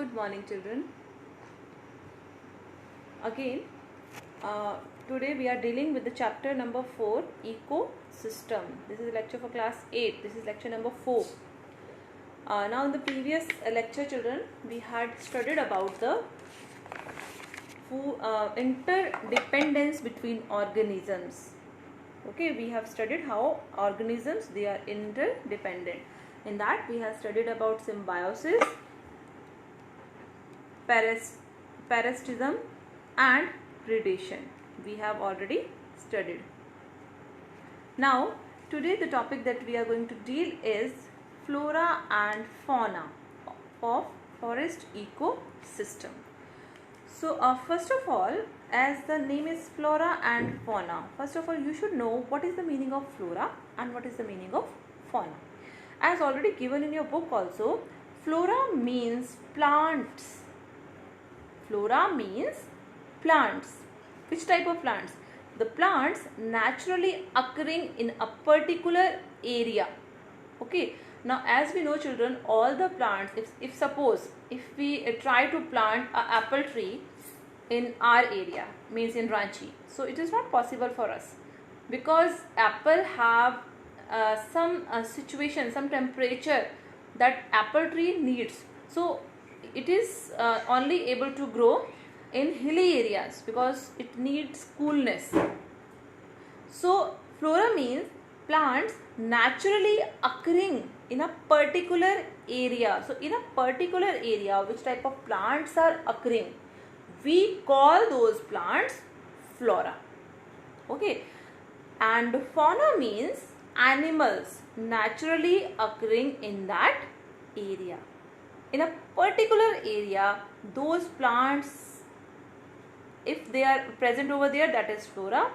Good morning, children. Again, today we are dealing with the chapter number 4, Ecosystem. This is a lecture for class 8. This is lecture number 4. Now in the previous lecture, children, we had studied about the interdependence between organisms. Okay, we have studied how organisms, they are interdependent. In that we have studied about symbiosis, parasitism and predation. We have already studied. Now today the topic that we are going to deal is flora and fauna of forest ecosystem. So first of all, as the name is flora and fauna, first of all you should know what is the meaning of flora and what is the meaning of fauna. As already given in your book also, flora means plants. Flora means plants. Which type of plants? The plants naturally occurring in a particular area. Okay. Now as we know, children, all the plants, if suppose if we try to plant an apple tree in our area, means in Ranchi, so it is not possible for us because apple have some situation, some temperature that apple tree needs. So it is only able to grow in hilly areas because it needs coolness. So flora means plants naturally occurring in a particular area. So in a particular area, which type of plants are occurring, we call those plants flora. Okay. And fauna means animals naturally occurring in that area. In a particular area, those plants, if they are present over there, that is flora.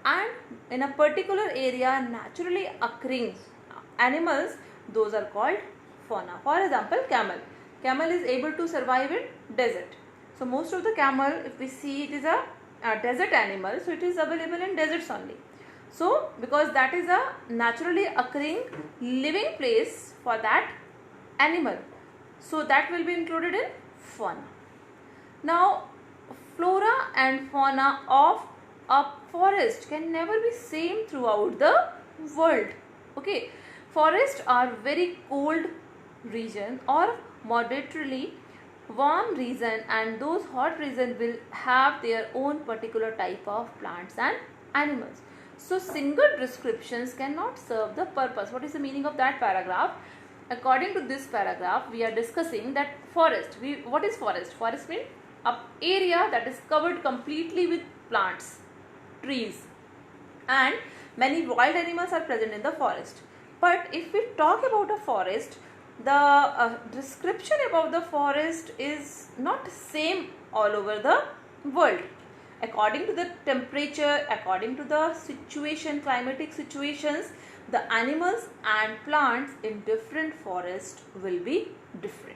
And in a particular area, naturally occurring animals, those are called fauna. For example, camel. Camel is able to survive in desert. So most of the camel, if we see, it is a desert animal, so it is available in deserts only. So because that is a naturally occurring living place for that animal, so that will be included in fauna. Now flora and fauna of a forest can never be same throughout the world. Okay, forests are very cold region or moderately warm region, and those hot region will have their own particular type of plants and animals. So single descriptions cannot serve the purpose. What is the meaning of that paragraph? According to this paragraph, we are discussing that forest. What is forest? Forest means an area that is covered completely with plants, trees, and many wild animals are present in the forest. But if we talk about a forest, the description about the forest is not same all over the world. According to the temperature, according to the situation, climatic situations, the animals and plants in different forests will be different.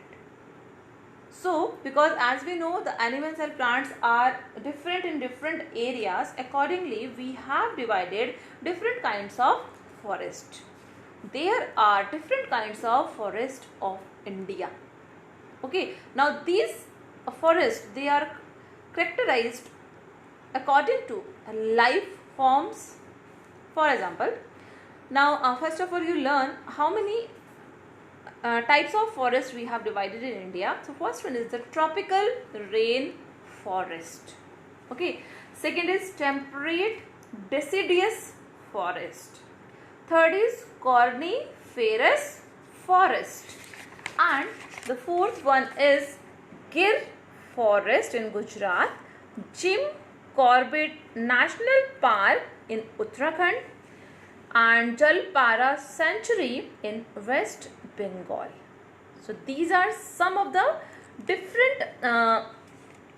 So because as we know, the animals and plants are different in different areas, accordingly we have divided different kinds of forest. There are different kinds of forest of India. Okay, now these forests, they are characterized according to life forms. For example, now first of all you learn how many types of forest we have divided in India. So first one is the tropical rain forest. Okay, second is temperate deciduous forest. Third is coniferous forest, and the fourth one is Gir forest in Gujarat, Jim Corbett National Park in Uttarakhand, and Jalpara Sanctuary in West Bengal. So these are some of the different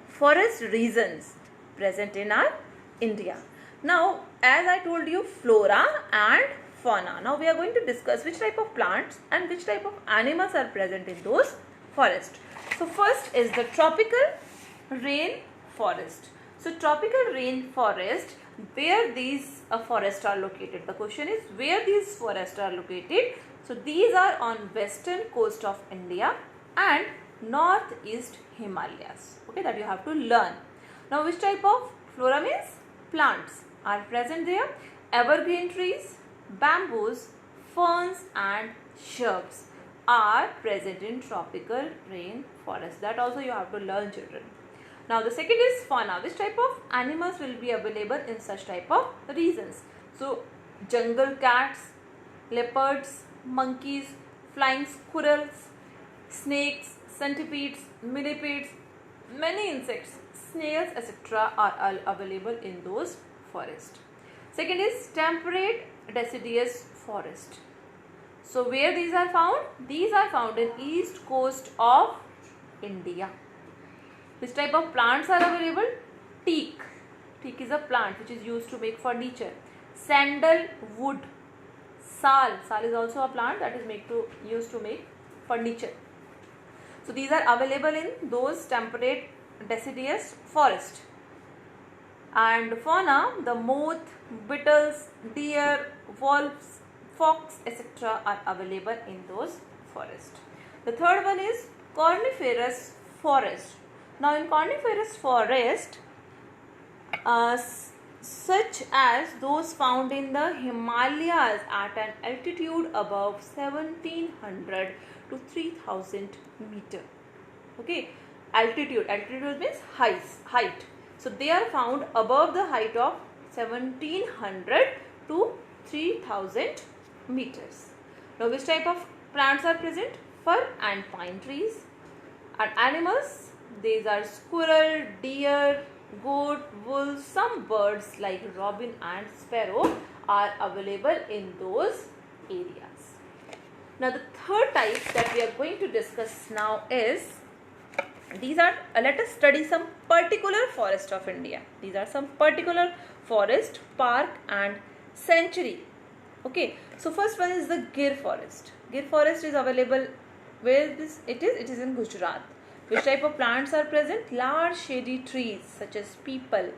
forest regions present in our India. Now as I told you, flora and fauna. Now we are going to discuss which type of plants and which type of animals are present in those forests. So first is the tropical rain forest. So tropical rain forest, where these forests are located? The question is where these forests are located. So these are on western coast of India and northeast Himalayas. Okay, that you have to learn. Now, which type of flora means plants are present there? Evergreen trees, bamboos, ferns and shrubs are present in tropical rainforest. That also you have to learn, children. Now, the second is fauna. Which type of animals will be available in such type of regions? So, jungle cats, leopards, monkeys, flying squirrels, snakes, centipedes, millipedes, many insects, snails, etc. are available in those forests. Second is temperate deciduous forest. So, where these are found? These are found in east coast of India. Which type of plants are available? Teak. Teak is a plant which is used to make furniture. Sandalwood. Sal. Sal is also a plant that is used to make furniture. So these are available in those temperate deciduous forest. And fauna, the moth, beetles, deer, wolves, fox, etc. are available in those forests. The third one is coniferous forest. Now in coniferous forest, such as those found in the Himalayas at an altitude above 1700 to 3000 meter. Okay, altitude means height. So they are found above the height of 1700 to 3000 meters. Now which type of plants are present? Fir and pine trees. And animals, these are squirrel, deer, goat, wolf. Some birds like robin and sparrow are available in those areas. Now the third type that we are going to discuss now is, let us study some particular forest of India. These are some particular forest, park and sanctuary. Okay, so first one is the Gir forest. Gir forest is available, where it is? It is in Gujarat. Which type of plants are present? Large shady trees such as peepal,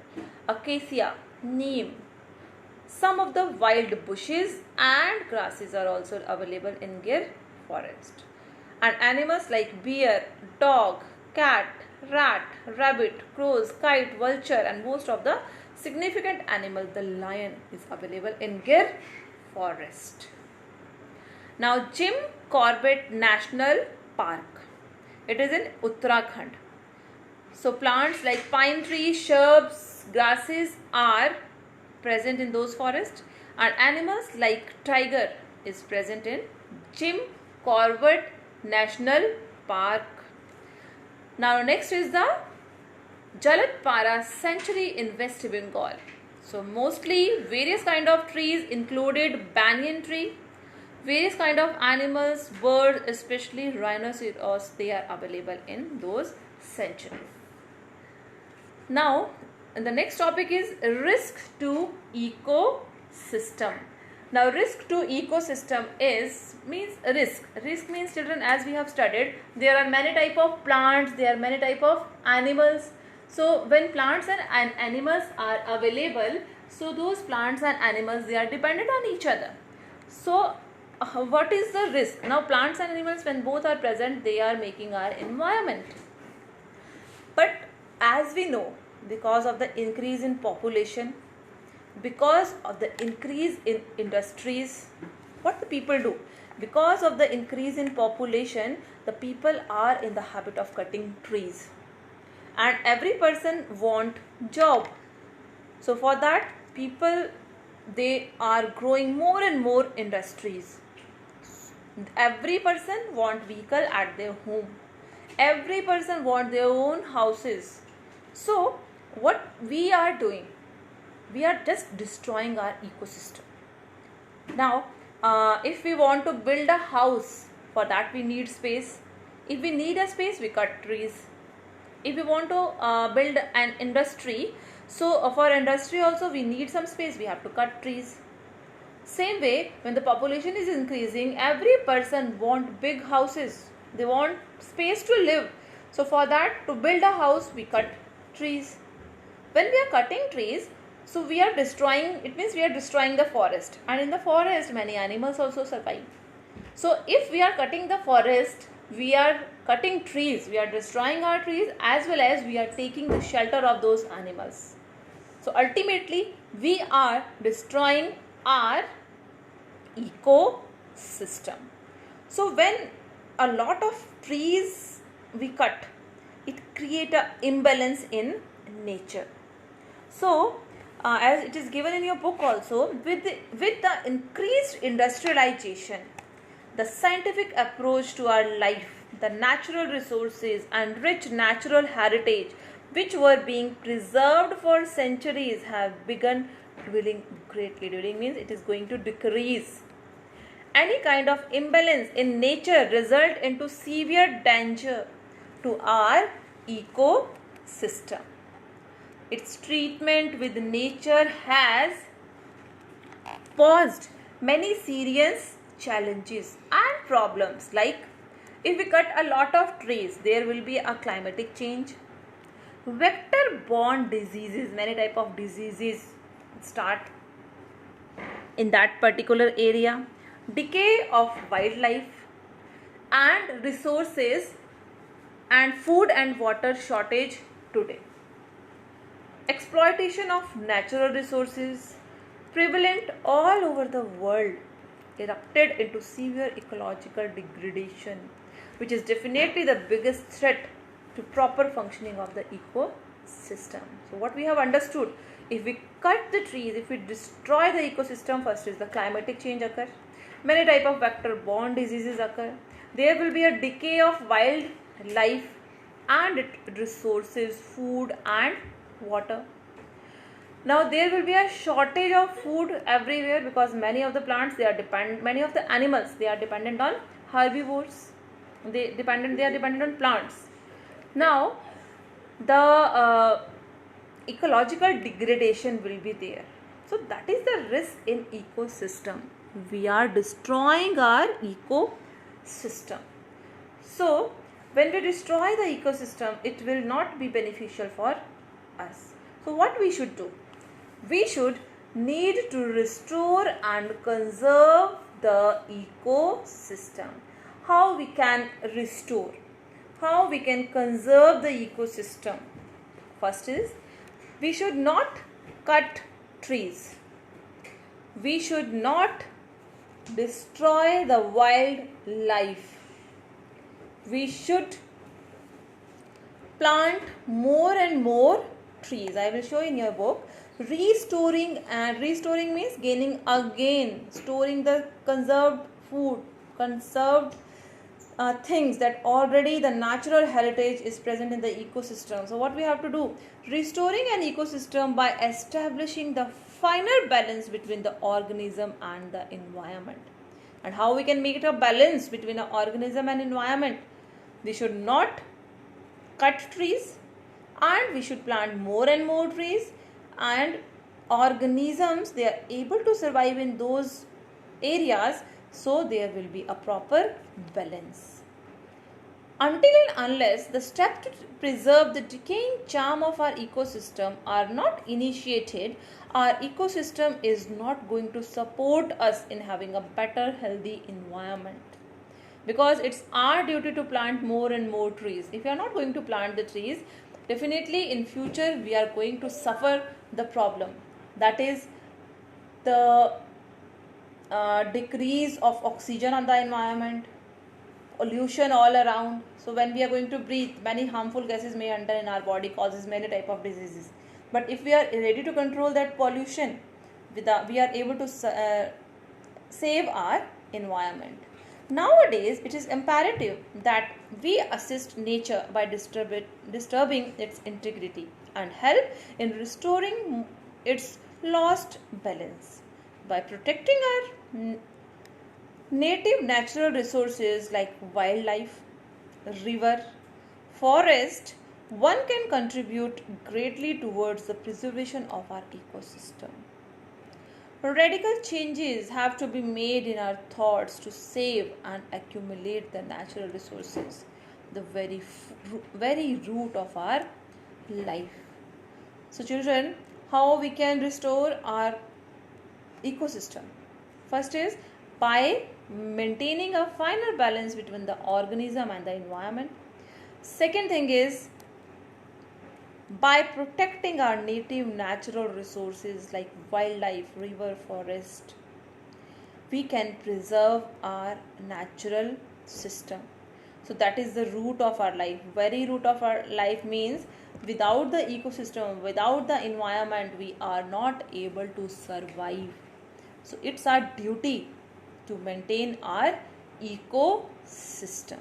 acacia, neem. Some of the wild bushes and grasses are also available in Gir forest. And animals like bear, dog, cat, rat, rabbit, crows, kite, vulture and most of the significant animal, the lion, is available in Gir forest. Now Jim Corbett National Park. It is in Uttarakhand. So plants like pine trees, shrubs, grasses are present in those forests, and animals like tiger is present in Jim Corbett National Park. Now next is the Jalatpara Sanctuary in West Bengal. So mostly various kind of trees included banyan tree, various kind of animals, birds, especially rhinoceros, they are available in those sanctuaries. Now the next topic is risk to ecosystem. Now risk to ecosystem means risk. Risk means, children, as we have studied, there are many type of plants, there are many type of animals. So when plants and animals are available, so those plants and animals, they are dependent on each other. So what is the risk? Now plants and animals, when both are present, they are making our environment. But as we know, because of the increase in population, because of the increase in industries, what the people do? Because of the increase in population, the people are in the habit of cutting trees, and every person want job. So for that, people, they are growing more and more industries. Every person want vehicle at their home. Every person want their own houses. So what we are doing? We are just destroying our ecosystem. Now, if we want to build a house, for that we need space. If we need a space, we cut trees. If we want to build an industry, so for industry also we need some space, we have to cut trees. Same way, when the population is increasing, every person want big houses. They want space to live. So for that, to build a house, we cut trees. When we are cutting trees, so we are destroying, it means we are destroying the forest. And in the forest, many animals also survive. So if we are cutting the forest, we are cutting trees, we are destroying our trees, as well as we are taking the shelter of those animals. So ultimately we are destroying our ecosystem. So when a lot of trees we cut, it creates an imbalance in nature. So as it is given in your book also, with the increased industrialization, the scientific approach to our life, the natural resources and rich natural heritage which were being preserved for centuries have begun dwindling greatly. Dwindling means it is going to decrease. Any kind of imbalance in nature result into severe danger to our ecosystem. Its treatment with nature has posed many serious challenges and problems, like if we cut a lot of trees, there will be a climatic change, vector borne diseases, many type of diseases start in that particular area, decay of wildlife and resources, and food and water shortage today. Exploitation of natural resources prevalent all over the world erupted into severe ecological degradation, which is definitely the biggest threat to proper functioning of the ecosystem. So what we have understood, if we cut the trees, if we destroy the ecosystem, first is the climatic change occur, many type of vector borne diseases occur, there will be a decay of wildlife and resources, food and water. Now there will be a shortage of food everywhere, because many of the plants many of the animals they are dependent on herbivores. They are dependent on plants. Now the ecological degradation will be there. So that is the risk in ecosystem. We are destroying our ecosystem. So when we destroy the ecosystem, it will not be beneficial for us. So what we should do? We should need to restore and conserve the ecosystem. How we can restore? How we can conserve the ecosystem? First is, we should not cut trees. We should not destroy the wildlife. We should plant more and more trees. I will show in your book. Restoring means gaining again, storing the conserved food, conserved things that already the natural heritage is present in the ecosystem. So what we have to do? Restoring an ecosystem by establishing the finer balance between the organism and the environment. And how we can make it a balance between an organism and environment? We should not cut trees, and we should plant more and more trees, and organisms they are able to survive in those areas, so there will be a proper balance. Until and unless the steps to preserve the decaying charm of our ecosystem are not initiated, our ecosystem is not going to support us in having a better, healthy environment. Because it's our duty to plant more and more trees. If we are not going to plant the trees, definitely in future we are going to suffer the problem. That is the decrease of oxygen on the environment, pollution all around. So when we are going to breathe, many harmful gases may enter in our body, causes many type of diseases. But if we are ready to control that pollution, we are able to save our environment. Nowadays, it is imperative that we assist nature by disturbing its integrity and help in restoring its lost balance. By protecting our native natural resources like wildlife, river, forest, one can contribute greatly towards the preservation of our ecosystem. Radical changes have to be made in our thoughts to save and accumulate the natural resources, the very root of our life. So children, how we can restore our ecosystem? First is by maintaining a finer balance between the organism and the environment. Second thing is, by protecting our native natural resources like wildlife, river, forest, we can preserve our natural system. So that is the root of our life. Very root of our life means without the ecosystem, without the environment, we are not able to survive. So it's our duty to maintain our ecosystem.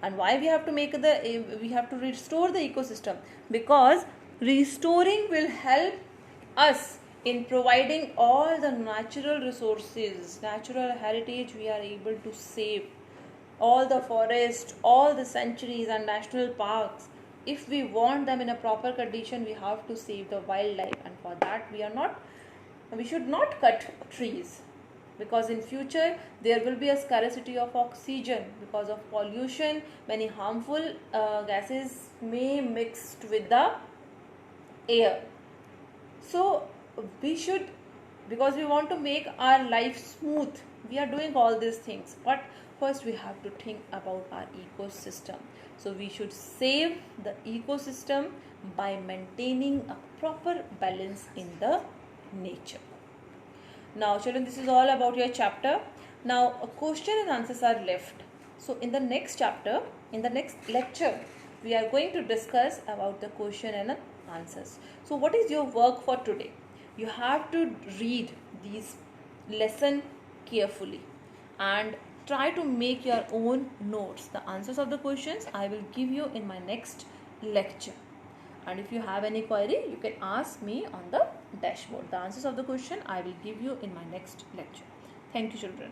And why we have to restore the ecosystem? Because restoring will help us in providing all the natural resources, natural heritage we are able to save, all the forest, all the sanctuaries and national parks. If we want them in a proper condition, we have to save the wildlife, and for that we should not cut trees, because in future there will be a scarcity of oxygen because of pollution. Many harmful gases may mixed with the air. So we should, because we want to make our life smooth, we are doing all these things, but first we have to think about our ecosystem. So we should save the ecosystem by maintaining a proper balance in the nature. Now children, this is all about your chapter. Now a question and answers are left. So in the next chapter, in the next lecture, we are going to discuss about the question and answers. So what is your work for today? You have to read these lesson carefully and try to make your own notes. The answers of the questions I will give you in my next lecture. And if you have any query, you can ask me on the dashboard. The answers of the question I will give you in my next lecture. Thank you, children.